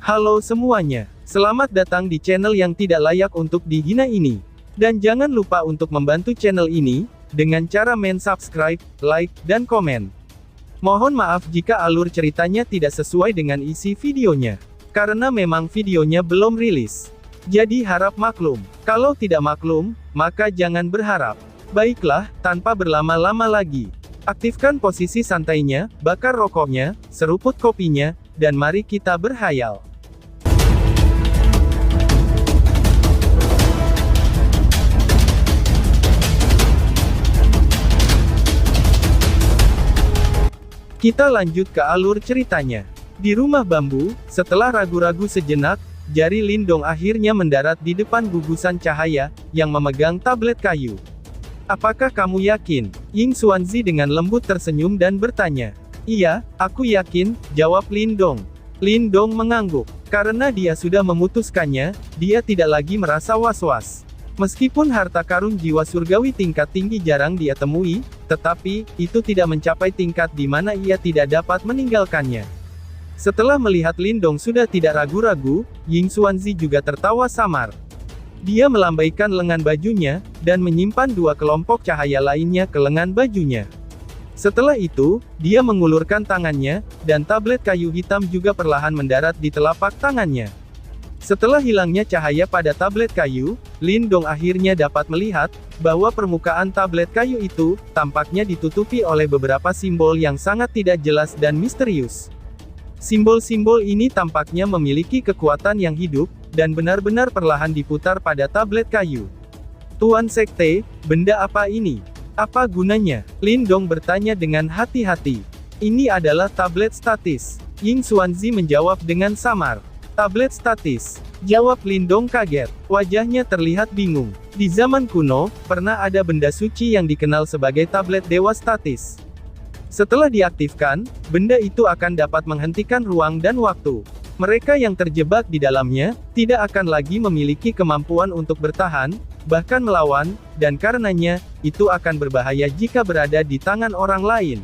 Halo semuanya, selamat datang di channel yang tidak layak untuk dihina ini. Dan jangan lupa untuk membantu channel ini, dengan cara subscribe, like, dan komen. Mohon maaf jika alur ceritanya tidak sesuai dengan isi videonya. Karena memang videonya belum rilis. Jadi harap maklum. Kalau tidak maklum, maka jangan berharap. Baiklah, tanpa berlama-lama lagi. Aktifkan posisi santainya, bakar rokoknya, seruput kopinya, dan mari kita berhayal. Kita lanjut ke alur ceritanya. Di rumah bambu, setelah ragu-ragu sejenak, jari Lindong akhirnya mendarat di depan gugusan cahaya, yang memegang tablet kayu. Apakah kamu yakin? Ying Xuanzi dengan lembut tersenyum dan bertanya. Iya, aku yakin, jawab Lindong. Lindong mengangguk. Karena dia sudah memutuskannya, dia tidak lagi merasa was-was. Meskipun harta karun jiwa surgawi tingkat tinggi jarang dia temui, tetapi, itu tidak mencapai tingkat di mana ia tidak dapat meninggalkannya. Setelah melihat Lindong sudah tidak ragu-ragu, Ying Xuanzi juga tertawa samar. Dia melambaikan lengan bajunya, dan menyimpan dua kelompok cahaya lainnya ke lengan bajunya. Setelah itu, dia mengulurkan tangannya, dan tablet kayu hitam juga perlahan mendarat di telapak tangannya. Setelah hilangnya cahaya pada tablet kayu, Lindong akhirnya dapat melihat, bahwa permukaan tablet kayu itu, tampaknya ditutupi oleh beberapa simbol yang sangat tidak jelas dan misterius. Simbol-simbol ini tampaknya memiliki kekuatan yang hidup, dan benar-benar perlahan diputar pada tablet kayu. Tuan Sekte, benda apa ini? Apa gunanya? Lindong bertanya dengan hati-hati. Ini adalah tablet statis. Ying Xuanzi menjawab dengan samar. Tablet statis. Jawab Lindong kaget. Wajahnya terlihat bingung. Di zaman kuno, pernah ada benda suci yang dikenal sebagai tablet dewa statis. Setelah diaktifkan, benda itu akan dapat menghentikan ruang dan waktu. Mereka yang terjebak di dalamnya, tidak akan lagi memiliki kemampuan untuk bertahan, bahkan melawan, dan karenanya, itu akan berbahaya jika berada di tangan orang lain.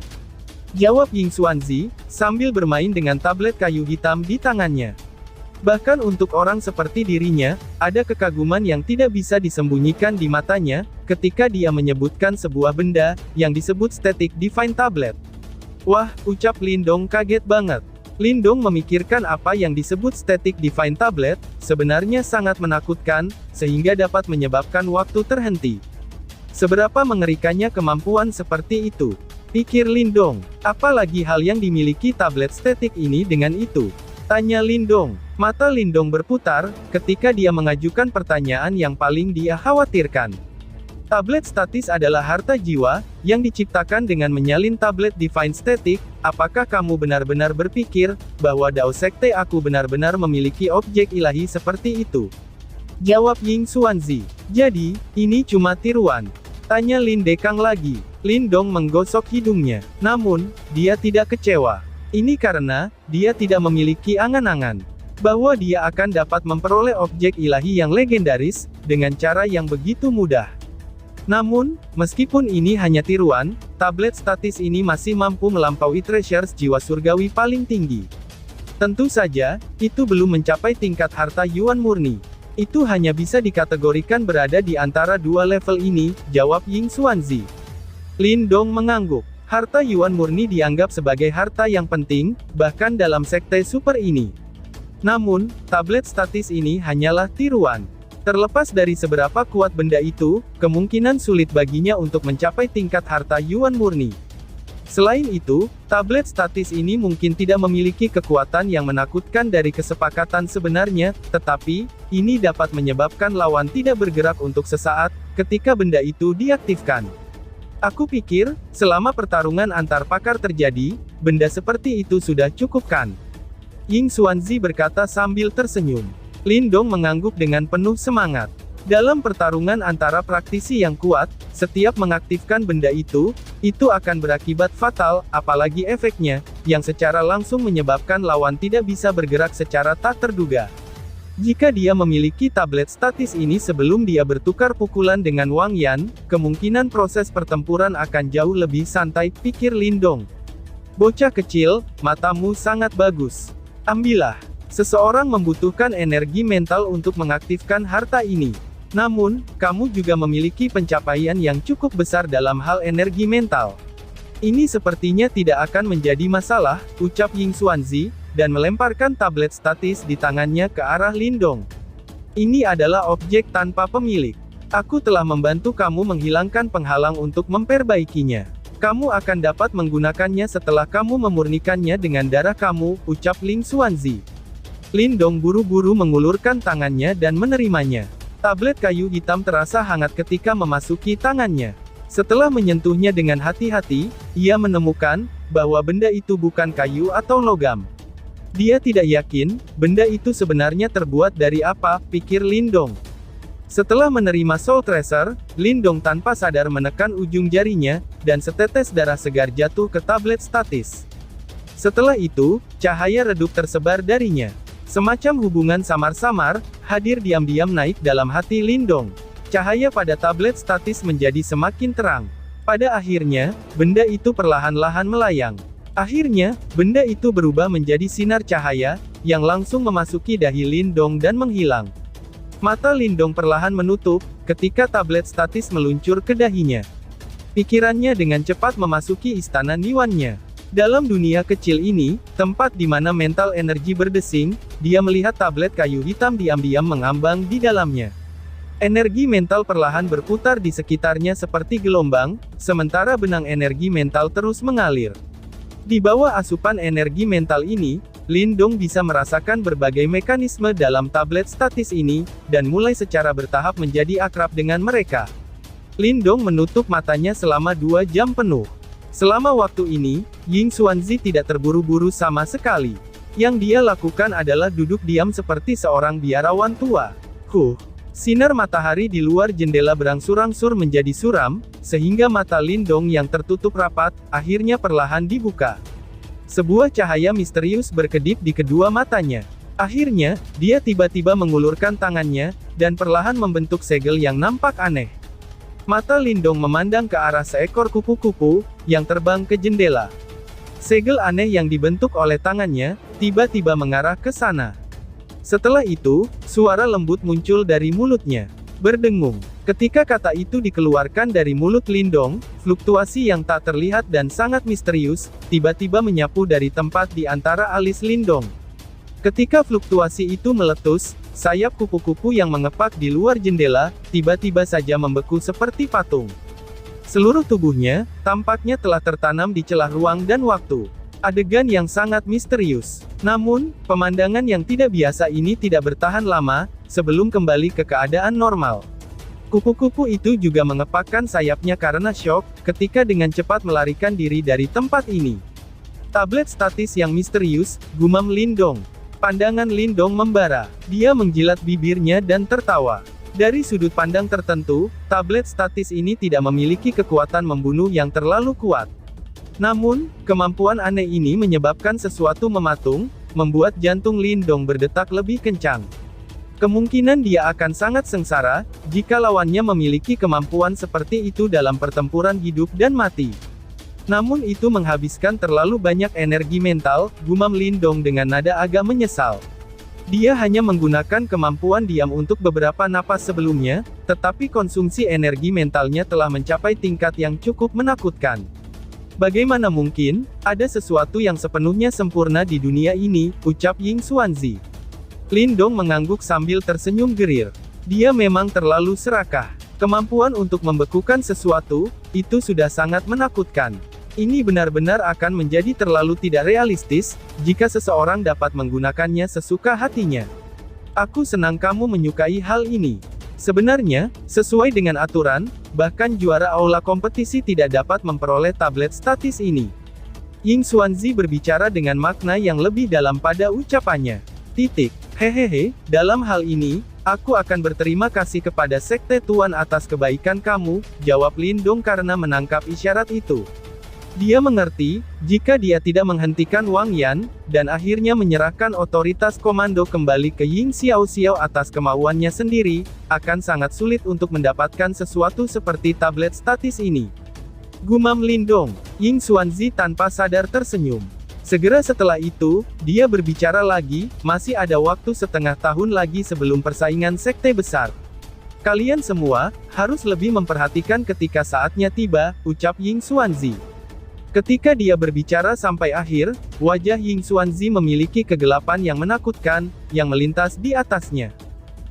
Jawab Ying Xuanzi, sambil bermain dengan tablet kayu hitam di tangannya. Bahkan untuk orang seperti dirinya, ada kekaguman yang tidak bisa disembunyikan di matanya, ketika dia menyebutkan sebuah benda, yang disebut Static Divine Tablet. Wah, ucap Lindong kaget banget. Lindong memikirkan apa yang disebut Static Divine Tablet, sebenarnya sangat menakutkan, sehingga dapat menyebabkan waktu terhenti. Seberapa mengerikannya kemampuan seperti itu? Pikir Lindong, apalagi hal yang dimiliki tablet statik ini dengan itu? Tanya Lindong. Mata Lindong berputar, ketika dia mengajukan pertanyaan yang paling dia khawatirkan. Tablet statis adalah harta jiwa, yang diciptakan dengan menyalin tablet Divine Static. Apakah kamu benar-benar berpikir, bahwa Dao Sekte aku benar-benar memiliki objek ilahi seperti itu? Jawab Ying Xuanzi. Jadi, ini cuma tiruan? Tanya Lin Dekang lagi. Lindong menggosok hidungnya. Namun, dia tidak kecewa. Ini karena, dia tidak memiliki angan-angan bahwa dia akan dapat memperoleh objek ilahi yang legendaris, dengan cara yang begitu mudah. Namun, meskipun ini hanya tiruan, tablet statis ini masih mampu melampaui treasures jiwa surgawi paling tinggi. Tentu saja, itu belum mencapai tingkat harta Yuan murni. Itu hanya bisa dikategorikan berada di antara dua level ini, jawab Ying Xuanzi. Lindong mengangguk. Harta Yuan murni dianggap sebagai harta yang penting, bahkan dalam sekte super ini. Namun, tablet statis ini hanyalah tiruan. Terlepas dari seberapa kuat benda itu, kemungkinan sulit baginya untuk mencapai tingkat harta Yuan murni. Selain itu, tablet statis ini mungkin tidak memiliki kekuatan yang menakutkan dari kesepakatan sebenarnya, tetapi, ini dapat menyebabkan lawan tidak bergerak untuk sesaat, ketika benda itu diaktifkan. Aku pikir, selama pertarungan antar pakar terjadi, benda seperti itu sudah cukup kan? Ying Xuanzi berkata sambil tersenyum. Lindong mengangguk dengan penuh semangat. Dalam pertarungan antara praktisi yang kuat, setiap mengaktifkan benda itu akan berakibat fatal, apalagi efeknya, yang secara langsung menyebabkan lawan tidak bisa bergerak secara tak terduga. Jika dia memiliki tablet statis ini sebelum dia bertukar pukulan dengan Wang Yan, kemungkinan proses pertempuran akan jauh lebih santai, pikir Lindong. Bocah kecil, matamu sangat bagus. Ambillah. Seseorang membutuhkan energi mental untuk mengaktifkan harta ini. Namun, kamu juga memiliki pencapaian yang cukup besar dalam hal energi mental. Ini sepertinya tidak akan menjadi masalah, ucap Ying Xuanzi, dan melemparkan tablet statis di tangannya ke arah Lindong. Ini adalah objek tanpa pemilik. Aku telah membantu kamu menghilangkan penghalang untuk memperbaikinya. Kamu akan dapat menggunakannya setelah kamu memurnikannya dengan darah kamu, ucap Ling Xuanzi. Lindong buru-buru mengulurkan tangannya dan menerimanya. Tablet kayu hitam terasa hangat ketika memasuki tangannya. Setelah menyentuhnya dengan hati-hati, ia menemukan bahwa benda itu bukan kayu atau logam. Dia tidak yakin, benda itu sebenarnya terbuat dari apa, pikir Lindong. Setelah menerima Soul Tracer, Lindong tanpa sadar menekan ujung jarinya, dan setetes darah segar jatuh ke tablet statis. Setelah itu, cahaya redup tersebar darinya. Semacam hubungan samar-samar, hadir diam-diam naik dalam hati Lindong. Cahaya pada tablet statis menjadi semakin terang. Pada akhirnya, benda itu perlahan-lahan melayang. Akhirnya, benda itu berubah menjadi sinar cahaya, yang langsung memasuki dahi Lindong dan menghilang. Mata Lindong perlahan menutup, ketika tablet statis meluncur ke dahinya. Pikirannya dengan cepat memasuki istana Niwannya. Dalam dunia kecil ini, tempat di mana mental energi berdesing, dia melihat tablet kayu hitam diam-diam mengambang di dalamnya. Energi mental perlahan berputar di sekitarnya seperti gelombang, sementara benang energi mental terus mengalir. Di bawah asupan energi mental ini, Lindong bisa merasakan berbagai mekanisme dalam tablet statis ini, dan mulai secara bertahap menjadi akrab dengan mereka. Lindong menutup matanya selama 2 jam penuh. Selama waktu ini, Ying Xuanzi tidak terburu-buru sama sekali. Yang dia lakukan adalah duduk diam seperti seorang biarawan tua. Sinar matahari di luar jendela berangsur-angsur menjadi suram, sehingga mata Lindong yang tertutup rapat, akhirnya perlahan dibuka. Sebuah cahaya misterius berkedip di kedua matanya. Akhirnya, dia tiba-tiba mengulurkan tangannya, dan perlahan membentuk segel yang nampak aneh. Mata Lindong memandang ke arah seekor kupu-kupu, yang terbang ke jendela. Segel aneh yang dibentuk oleh tangannya, tiba-tiba mengarah ke sana. Setelah itu, suara lembut muncul dari mulutnya. Berdengung. Ketika kata itu dikeluarkan dari mulut Lindong, fluktuasi yang tak terlihat dan sangat misterius, tiba-tiba menyapu dari tempat di antara alis Lindong. Ketika fluktuasi itu meletus, sayap kupu-kupu yang mengepak di luar jendela, tiba-tiba saja membeku seperti patung. Seluruh tubuhnya, tampaknya telah tertanam di celah ruang dan waktu. Adegan yang sangat misterius. Namun, pemandangan yang tidak biasa ini tidak bertahan lama, sebelum kembali ke keadaan normal. Kupu-kupu itu juga mengepakkan sayapnya karena syok, ketika dengan cepat melarikan diri dari tempat ini. Tablet statis yang misterius, gumam Lindong. Pandangan Lindong membara. Dia menjilat bibirnya dan tertawa. Dari sudut pandang tertentu, tablet statis ini tidak memiliki kekuatan membunuh yang terlalu kuat. Namun, kemampuan aneh ini menyebabkan sesuatu mematung, membuat jantung Lindong berdetak lebih kencang. Kemungkinan dia akan sangat sengsara, jika lawannya memiliki kemampuan seperti itu dalam pertempuran hidup dan mati. Namun itu menghabiskan terlalu banyak energi mental, gumam Lindong dengan nada agak menyesal. Dia hanya menggunakan kemampuan diam untuk beberapa napas sebelumnya, tetapi konsumsi energi mentalnya telah mencapai tingkat yang cukup menakutkan. Bagaimana mungkin, ada sesuatu yang sepenuhnya sempurna di dunia ini, ucap Ying Xuanzi. Lindong mengangguk sambil tersenyum gerir. Dia memang terlalu serakah. Kemampuan untuk membekukan sesuatu, itu sudah sangat menakutkan. Ini benar-benar akan menjadi terlalu tidak realistis, jika seseorang dapat menggunakannya sesuka hatinya. Aku senang kamu menyukai hal ini. Sebenarnya, sesuai dengan aturan, bahkan juara aula kompetisi tidak dapat memperoleh tablet statis ini. Ying Xuanzi berbicara dengan makna yang lebih dalam pada ucapannya. Hehehe, dalam hal ini, aku akan berterima kasih kepada Sekte Tuan atas kebaikan kamu, jawab Lindong karena menangkap isyarat itu. Dia mengerti, jika dia tidak menghentikan Wang Yan, dan akhirnya menyerahkan otoritas komando kembali ke Ying Xiaoxiao atas kemauannya sendiri, akan sangat sulit untuk mendapatkan sesuatu seperti tablet statis ini. Gumam Lindong. Ying Xuanzi tanpa sadar tersenyum. Segera setelah itu, dia berbicara lagi, masih ada waktu setengah tahun lagi sebelum persaingan sekte besar. Kalian semua, harus lebih memperhatikan ketika saatnya tiba, ucap Ying Xuanzi. Ketika dia berbicara sampai akhir, wajah Ying Xuanzi memiliki kegelapan yang menakutkan, yang melintas di atasnya.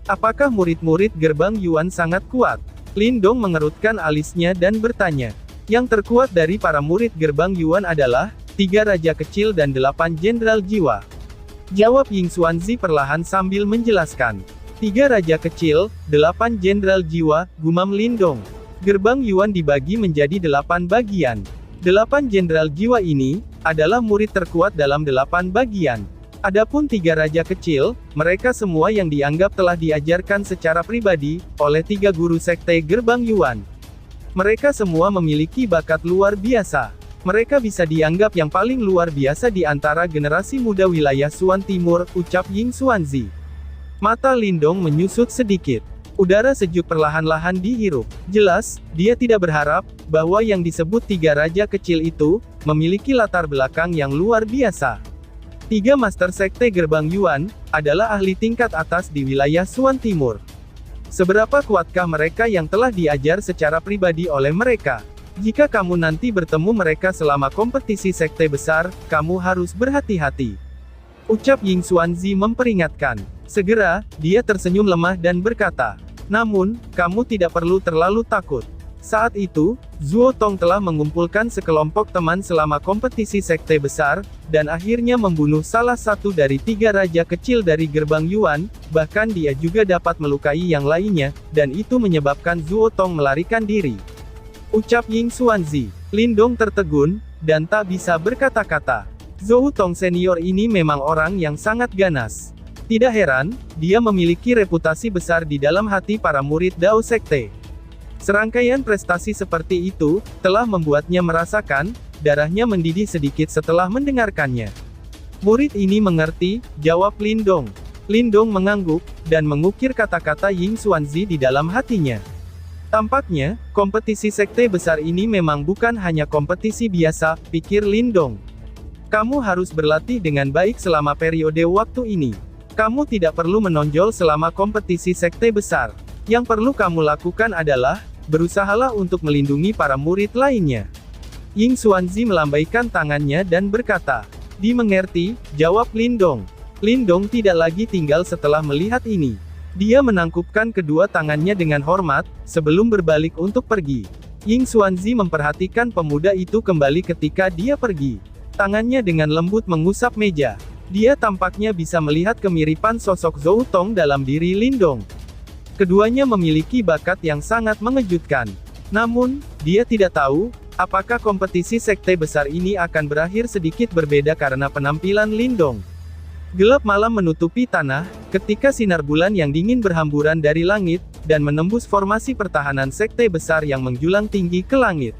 Apakah murid-murid gerbang Yuan sangat kuat? Lindong mengerutkan alisnya dan bertanya. Yang terkuat dari para murid gerbang Yuan adalah 3 raja kecil dan 8 jenderal jiwa. Jawab Ying Xuanzi perlahan sambil menjelaskan. 3 raja kecil, 8 jenderal jiwa, gumam Lindong. Gerbang Yuan dibagi menjadi 8 bagian. 8 jenderal jiwa ini, adalah murid terkuat dalam 8 bagian. Adapun 3 raja kecil, mereka semua yang dianggap telah diajarkan secara pribadi, oleh 3 guru sekte gerbang Yuan. Mereka semua memiliki bakat luar biasa. Mereka bisa dianggap yang paling luar biasa di antara generasi muda wilayah Suan Timur, ucap Ying Xuanzi. Mata Lindong menyusut sedikit. Udara sejuk perlahan-lahan dihirup. Jelas, dia tidak berharap, bahwa yang disebut 3 raja kecil itu, memiliki latar belakang yang luar biasa. 3 master sekte gerbang Yuan, adalah ahli tingkat atas di wilayah Suan Timur. Seberapa kuatkah mereka yang telah diajar secara pribadi oleh mereka? Jika kamu nanti bertemu mereka selama kompetisi sekte besar, kamu harus berhati-hati. Ucap Ying Xuanzi memperingatkan. Segera, dia tersenyum lemah dan berkata, namun, kamu tidak perlu terlalu takut. Saat itu, Zuo Tong telah mengumpulkan sekelompok teman selama kompetisi sekte besar, dan akhirnya membunuh salah satu dari 3 raja kecil dari gerbang Yuan, bahkan dia juga dapat melukai yang lainnya, dan itu menyebabkan Zuo Tong melarikan diri. Ucap Ying Xuanzi. Lindong tertegun, dan tak bisa berkata-kata. Zhou Tong senior ini memang orang yang sangat ganas. Tidak heran, dia memiliki reputasi besar di dalam hati para murid Dao Sekte. Serangkaian prestasi seperti itu, telah membuatnya merasakan, darahnya mendidih sedikit setelah mendengarkannya. Murid ini mengerti, jawab Lindong. Lindong mengangguk, dan mengukir kata-kata Ying Xuanzi di dalam hatinya. Tampaknya, kompetisi sekte besar ini memang bukan hanya kompetisi biasa, pikir Lindong. Kamu harus berlatih dengan baik selama periode waktu ini. Kamu tidak perlu menonjol selama kompetisi sekte besar. Yang perlu kamu lakukan adalah, berusahalah untuk melindungi para murid lainnya. Ying Xuanzi melambaikan tangannya dan berkata, dimengerti, jawab Lindong. Lindong tidak lagi tinggal setelah melihat ini. Dia menangkupkan kedua tangannya dengan hormat, sebelum berbalik untuk pergi. Ying Xuanzi memperhatikan pemuda itu kembali ketika dia pergi. Tangannya dengan lembut mengusap meja. Dia tampaknya bisa melihat kemiripan sosok Zhou Tong dalam diri Lindong. Keduanya memiliki bakat yang sangat mengejutkan. Namun, dia tidak tahu, apakah kompetisi sekte besar ini akan berakhir sedikit berbeda karena penampilan Lindong. Gelap malam menutupi tanah, ketika sinar bulan yang dingin berhamburan dari langit, dan menembus formasi pertahanan sekte besar yang menjulang tinggi ke langit.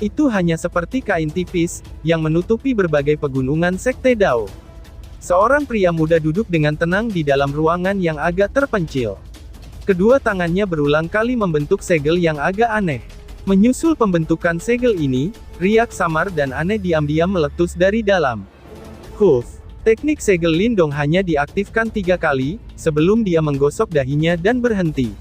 Itu hanya seperti kain tipis, yang menutupi berbagai pegunungan sekte Dao. Seorang pria muda duduk dengan tenang di dalam ruangan yang agak terpencil. Kedua tangannya berulang kali membentuk segel yang agak aneh. Menyusul pembentukan segel ini, riak samar dan aneh diam-diam meletus dari dalam. Huf! Teknik segel Lindong hanya diaktifkan 3 kali, sebelum dia menggosok dahinya dan berhenti.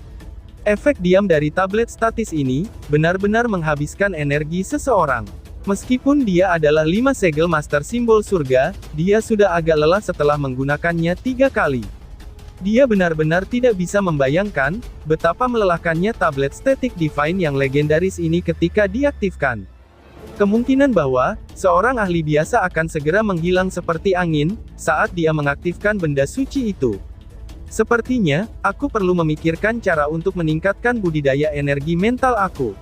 Efek diam dari tablet statis ini, benar-benar menghabiskan energi seseorang. Meskipun dia adalah 5 segel master simbol surga, dia sudah agak lelah setelah menggunakannya 3 kali. Dia benar-benar tidak bisa membayangkan, betapa melelahkannya tablet static divine yang legendaris ini ketika diaktifkan. Kemungkinan bahwa, seorang ahli biasa akan segera menghilang seperti angin, saat dia mengaktifkan benda suci itu. Sepertinya, aku perlu memikirkan cara untuk meningkatkan budidaya energi mental aku.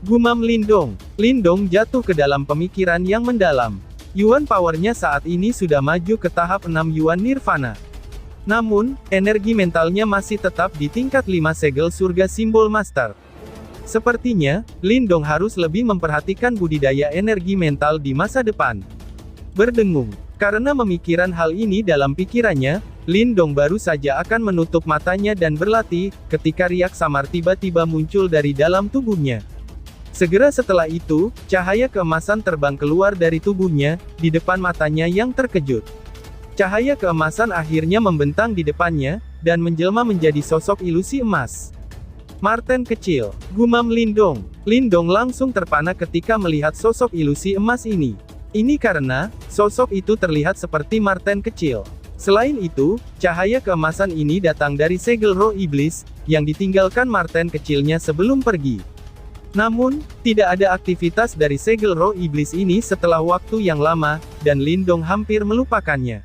Gumam Lindong. Lindong jatuh ke dalam pemikiran yang mendalam. Yuan powernya saat ini sudah maju ke tahap 6 Yuan Nirvana. Namun, energi mentalnya masih tetap di tingkat 5 segel surga simbol master. Sepertinya, Lindong harus lebih memperhatikan budidaya energi mental di masa depan. Berdengung. Karena memikiran hal ini dalam pikirannya, Lindong baru saja akan menutup matanya dan berlatih, ketika riak samar tiba-tiba muncul dari dalam tubuhnya. Segera setelah itu, cahaya keemasan terbang keluar dari tubuhnya, di depan matanya yang terkejut. Cahaya keemasan akhirnya membentang di depannya, dan menjelma menjadi sosok ilusi emas. Marten kecil, gumam Lindong. Lindong langsung terpana ketika melihat sosok ilusi emas ini. Ini karena, sosok itu terlihat seperti Marten kecil. Selain itu, cahaya keemasan ini datang dari segel roh iblis, yang ditinggalkan Marten kecilnya sebelum pergi. Namun, tidak ada aktivitas dari segel roh iblis ini setelah waktu yang lama, dan Lindong hampir melupakannya.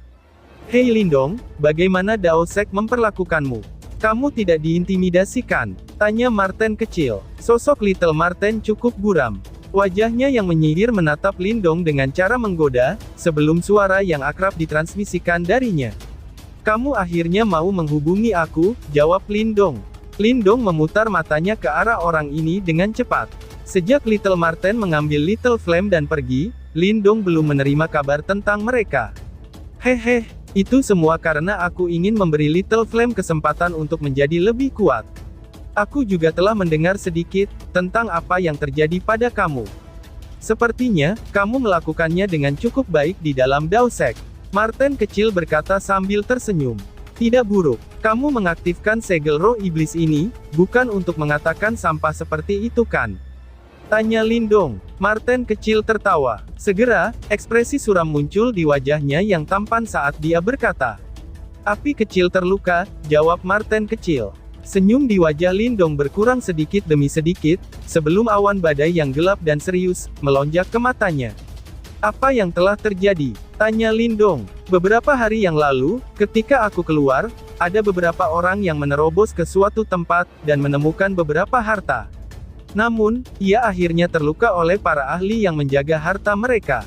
Hei Lindong, bagaimana Dao Sek memperlakukanmu? Kamu tidak diintimidasikan? Tanya Marten kecil. Sosok Little Marten cukup buram. Wajahnya yang menyihir menatap Lindong dengan cara menggoda, sebelum suara yang akrab ditransmisikan darinya. Kamu akhirnya mau menghubungi aku, jawab Lindong. Lindong memutar matanya ke arah orang ini dengan cepat. Sejak Little Marten mengambil Little Flame dan pergi, Lindong belum menerima kabar tentang mereka. Hehe, itu semua karena aku ingin memberi Little Flame kesempatan untuk menjadi lebih kuat. Aku juga telah mendengar sedikit tentang apa yang terjadi pada kamu. Sepertinya, kamu melakukannya dengan cukup baik di dalam Dao Sek. Marten kecil berkata sambil tersenyum. Tidak buruk. Kamu mengaktifkan segel roh iblis ini, bukan untuk mengatakan sampah seperti itu kan? Tanya Lindong. Marten kecil tertawa. Segera, ekspresi suram muncul di wajahnya yang tampan saat dia berkata. Api kecil terluka, jawab Marten kecil. Senyum di wajah Lindong berkurang sedikit demi sedikit, sebelum awan badai yang gelap dan serius, melonjak ke matanya. Apa yang telah terjadi? Tanya Lindong. Beberapa hari yang lalu, ketika aku keluar, ada beberapa orang yang menerobos ke suatu tempat, dan menemukan beberapa harta. Namun, ia akhirnya terluka oleh para ahli yang menjaga harta mereka.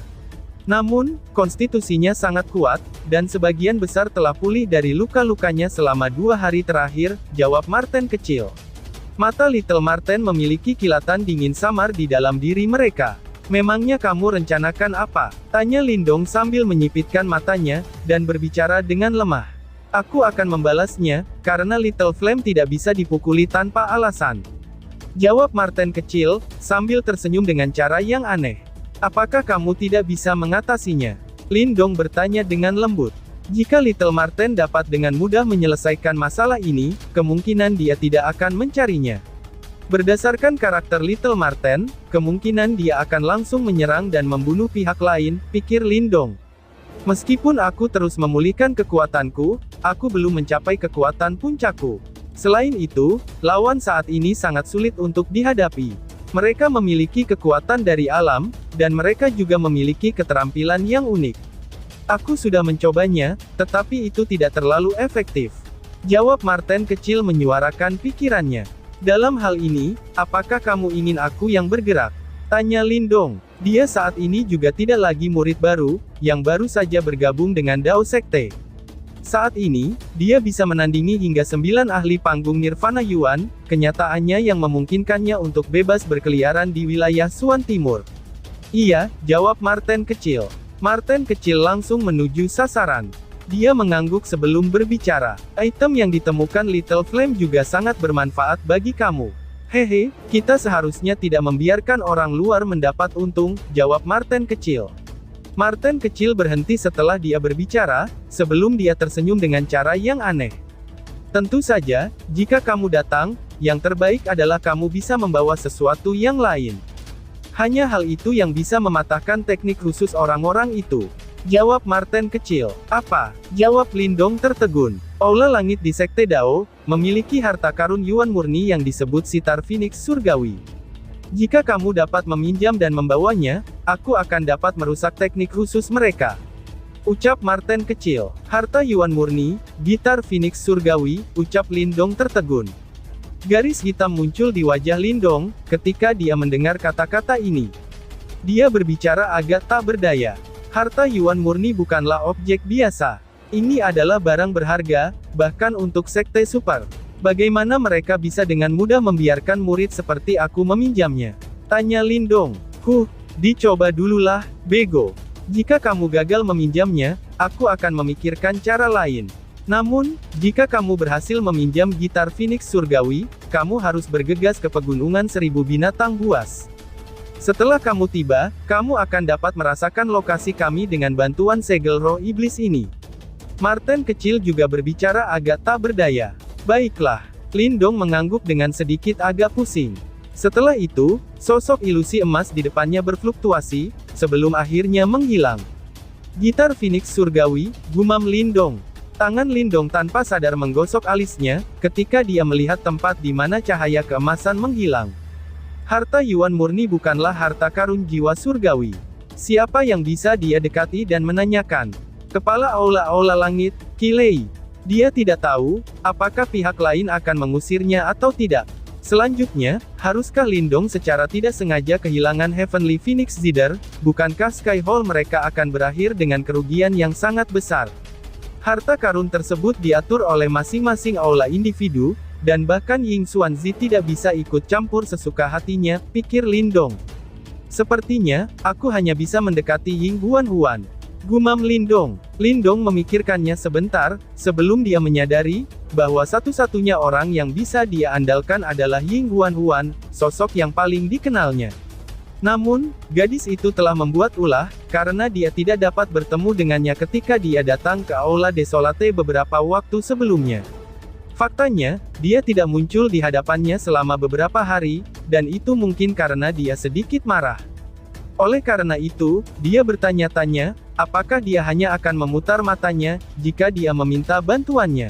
Namun, konstitusinya sangat kuat, dan sebagian besar telah pulih dari luka-lukanya selama 2 hari terakhir, jawab Marten kecil. Mata Little Marten memiliki kilatan dingin samar di dalam diri mereka. Memangnya kamu rencanakan apa? Tanya Lindong sambil menyipitkan matanya, dan berbicara dengan lemah. Aku akan membalasnya, karena Little Flame tidak bisa dipukuli tanpa alasan. Jawab Marten kecil, sambil tersenyum dengan cara yang aneh. Apakah kamu tidak bisa mengatasinya? Lindong bertanya dengan lembut. Jika Little Marten dapat dengan mudah menyelesaikan masalah ini, kemungkinan dia tidak akan mencarinya. Berdasarkan karakter Little Marten, kemungkinan dia akan langsung menyerang dan membunuh pihak lain, pikir Lindong. Meskipun aku terus memulihkan kekuatanku, aku belum mencapai kekuatan puncakku. Selain itu, lawan saat ini sangat sulit untuk dihadapi. Mereka memiliki kekuatan dari alam, dan mereka juga memiliki keterampilan yang unik. Aku sudah mencobanya, tetapi itu tidak terlalu efektif. Jawab Marten kecil menyuarakan pikirannya. Dalam hal ini, apakah kamu ingin aku yang bergerak? Tanya Lindong. Dia saat ini juga tidak lagi murid baru, yang baru saja bergabung dengan Dao Sekte. Saat ini, dia bisa menandingi hingga 9 ahli panggung Nirvana Yuan, kenyataannya yang memungkinkannya untuk bebas berkeliaran di wilayah Suan Timur. Iya, jawab Marten kecil. Marten kecil langsung menuju sasaran. Dia mengangguk sebelum berbicara. Item yang ditemukan Little Flame juga sangat bermanfaat bagi kamu. Hehe, kita seharusnya tidak membiarkan orang luar mendapat untung, jawab Marten kecil. Marten kecil berhenti setelah dia berbicara, sebelum dia tersenyum dengan cara yang aneh. Tentu saja, jika kamu datang, yang terbaik adalah kamu bisa membawa sesuatu yang lain. Hanya hal itu yang bisa mematahkan teknik khusus orang-orang itu. Jawab Marten kecil. Apa? Jawab Lindong tertegun. Aula langit di Sekte Dao, memiliki harta karun Yuan murni yang disebut Sitar Phoenix Surgawi. Jika kamu dapat meminjam dan membawanya, aku akan dapat merusak teknik khusus mereka. Ucap Marten kecil. Harta Yuan murni, gitar Phoenix Surgawi, ucap Lindong tertegun. Garis hitam muncul di wajah Lindong, ketika dia mendengar kata-kata ini. Dia berbicara agak tak berdaya. Harta Yuan murni bukanlah objek biasa. Ini adalah barang berharga, bahkan untuk Sekte Super. Bagaimana mereka bisa dengan mudah membiarkan murid seperti aku meminjamnya? Tanya Lindong. Dicoba dululah, bego. Jika kamu gagal meminjamnya, aku akan memikirkan cara lain. Namun, jika kamu berhasil meminjam gitar Phoenix Surgawi, kamu harus bergegas ke pegunungan 1000 binatang buas. Setelah kamu tiba, kamu akan dapat merasakan lokasi kami dengan bantuan segel roh iblis ini. Martin kecil juga berbicara agak tak berdaya. Baiklah. Lindong mengangguk dengan sedikit agak pusing. Setelah itu, sosok ilusi emas di depannya berfluktuasi, sebelum akhirnya menghilang. Gitar Phoenix surgawi, gumam Lindong. Tangan Lindong tanpa sadar menggosok alisnya, ketika dia melihat tempat di mana cahaya keemasan menghilang. Harta Yuan murni bukanlah harta karun jiwa surgawi. Siapa yang bisa dia dekati dan menanyakan? Kepala Aula-Aula Langit, Kilei. Dia tidak tahu, apakah pihak lain akan mengusirnya atau tidak. Selanjutnya, haruskah Lindong secara tidak sengaja kehilangan Heavenly Phoenix Zither? Bukankah Sky Hall mereka akan berakhir dengan kerugian yang sangat besar? Harta karun tersebut diatur oleh masing-masing aula individu, dan bahkan Ying Xuanzi tidak bisa ikut campur sesuka hatinya, pikir Lindong. Sepertinya, aku hanya bisa mendekati Ying Huan-Huan. Gumam Lindong. Lindong memikirkannya sebentar, sebelum dia menyadari, bahwa satu-satunya orang yang bisa dia andalkan adalah Ying Huan-Huan, sosok yang paling dikenalnya. Namun, gadis itu telah membuat ulah, karena dia tidak dapat bertemu dengannya ketika dia datang ke Aula Desolate beberapa waktu sebelumnya. Faktanya, dia tidak muncul di hadapannya selama beberapa hari, dan itu mungkin karena dia sedikit marah. Oleh karena itu, dia bertanya-tanya, apakah dia hanya akan memutar matanya, jika dia meminta bantuannya.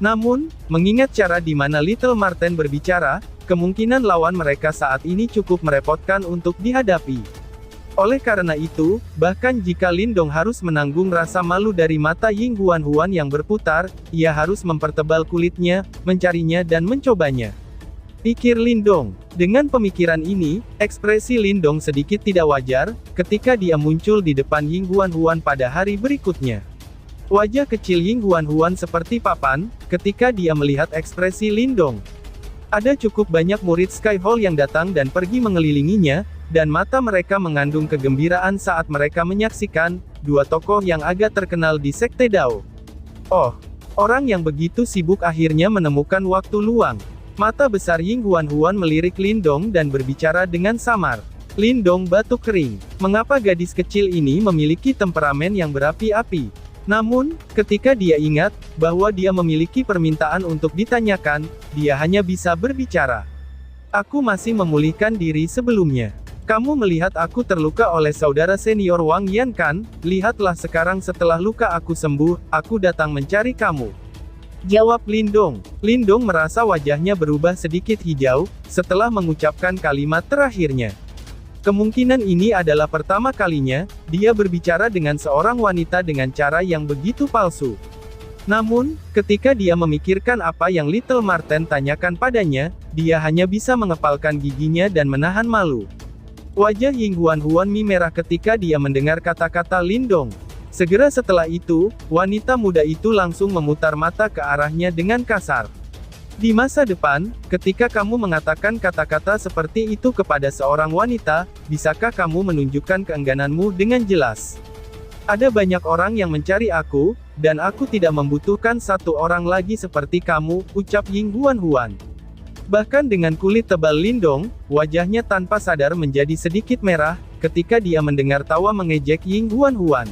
Namun, mengingat cara di mana Little Marten berbicara, kemungkinan lawan mereka saat ini cukup merepotkan untuk dihadapi. Oleh karena itu, bahkan jika Lindong harus menanggung rasa malu dari mata Ying Huan-Huan yang berputar, ia harus mempertebal kulitnya, mencarinya dan mencobanya. Pikir Lindong. Dengan pemikiran ini, ekspresi Lindong sedikit tidak wajar, ketika dia muncul di depan Ying Huan-Huan pada hari berikutnya. Wajah kecil Ying Huan-Huan seperti papan, ketika dia melihat ekspresi Lindong. Ada cukup banyak murid Sky Hall yang datang dan pergi mengelilinginya, dan mata mereka mengandung kegembiraan saat mereka menyaksikan, dua tokoh yang agak terkenal di Sekte Dao. Oh, orang yang begitu sibuk akhirnya menemukan waktu luang. Mata besar Ying Huan-Huan melirik Lindong dan berbicara dengan samar. Lindong batuk kering. Mengapa gadis kecil ini memiliki temperamen yang berapi-api? Namun, ketika dia ingat, bahwa dia memiliki permintaan untuk ditanyakan, dia hanya bisa berbicara. Aku masih memulihkan diri sebelumnya. Kamu melihat aku terluka oleh saudara senior Wang Yan kan? Lihatlah sekarang setelah luka aku sembuh, aku datang mencari kamu. Jawab Lindong. Lindong merasa wajahnya berubah sedikit hijau, setelah mengucapkan kalimat terakhirnya. Kemungkinan ini adalah pertama kalinya, dia berbicara dengan seorang wanita dengan cara yang begitu palsu. Namun, ketika dia memikirkan apa yang Little Marten tanyakan padanya, dia hanya bisa mengepalkan giginya dan menahan malu. Wajah Ying Huan-Huan merah ketika dia mendengar kata-kata Lindong. Segera setelah itu, wanita muda itu langsung memutar mata ke arahnya dengan kasar. Di masa depan, ketika kamu mengatakan kata-kata seperti itu kepada seorang wanita, bisakah kamu menunjukkan keenggananmu dengan jelas? Ada banyak orang yang mencari aku, dan aku tidak membutuhkan satu orang lagi seperti kamu, ucap Ying Huan-Huan. Bahkan dengan kulit tebal Lindong, wajahnya tanpa sadar menjadi sedikit merah, ketika dia mendengar tawa mengejek Ying Huan-Huan.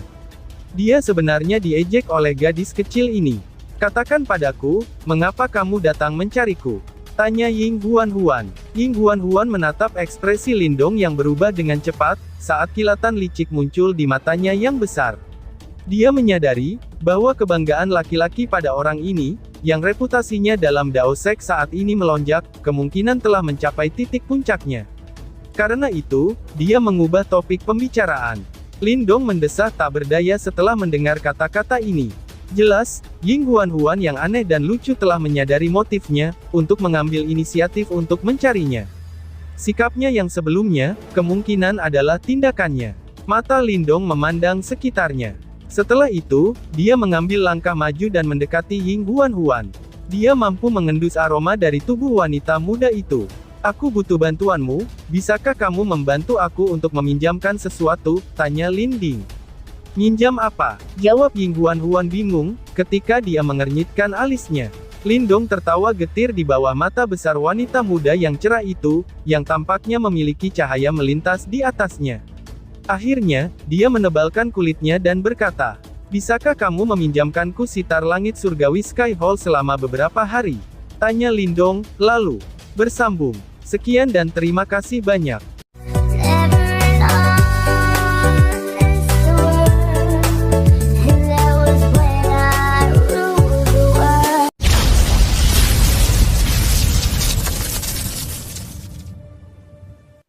Dia sebenarnya diejek oleh gadis kecil ini. Katakan padaku, mengapa kamu datang mencariku? Tanya Ying Huan-Huan. Ying Huan-Huan menatap ekspresi Lindong yang berubah dengan cepat, saat kilatan licik muncul di matanya yang besar. Dia menyadari, bahwa kebanggaan laki-laki pada orang ini, yang reputasinya dalam Dao Sek saat ini melonjak, kemungkinan telah mencapai titik puncaknya. Karena itu, dia mengubah topik pembicaraan. Lindong mendesah tak berdaya setelah mendengar kata-kata ini. Jelas, Ying Huan-Huan yang aneh dan lucu telah menyadari motifnya, untuk mengambil inisiatif untuk mencarinya. Sikapnya yang sebelumnya, kemungkinan adalah tindakannya. Mata Lindong memandang sekitarnya. Setelah itu, dia mengambil langkah maju dan mendekati Ying Huan-Huan. Dia mampu mengendus aroma dari tubuh wanita muda itu. Aku butuh bantuanmu, bisakah kamu membantu aku untuk meminjamkan sesuatu? Tanya Linding. Minjam apa? Jawab Ying Huan-Huan bingung, ketika dia mengernyitkan alisnya. Lindong tertawa getir di bawah mata besar wanita muda yang cerah itu, yang tampaknya memiliki cahaya melintas di atasnya. Akhirnya, dia menebalkan kulitnya dan berkata, "Bisakah kamu meminjamkanku sitar langit surgawi Sky Hall selama beberapa hari?" Tanya Lindong, lalu bersambung, "Sekian dan terima kasih banyak."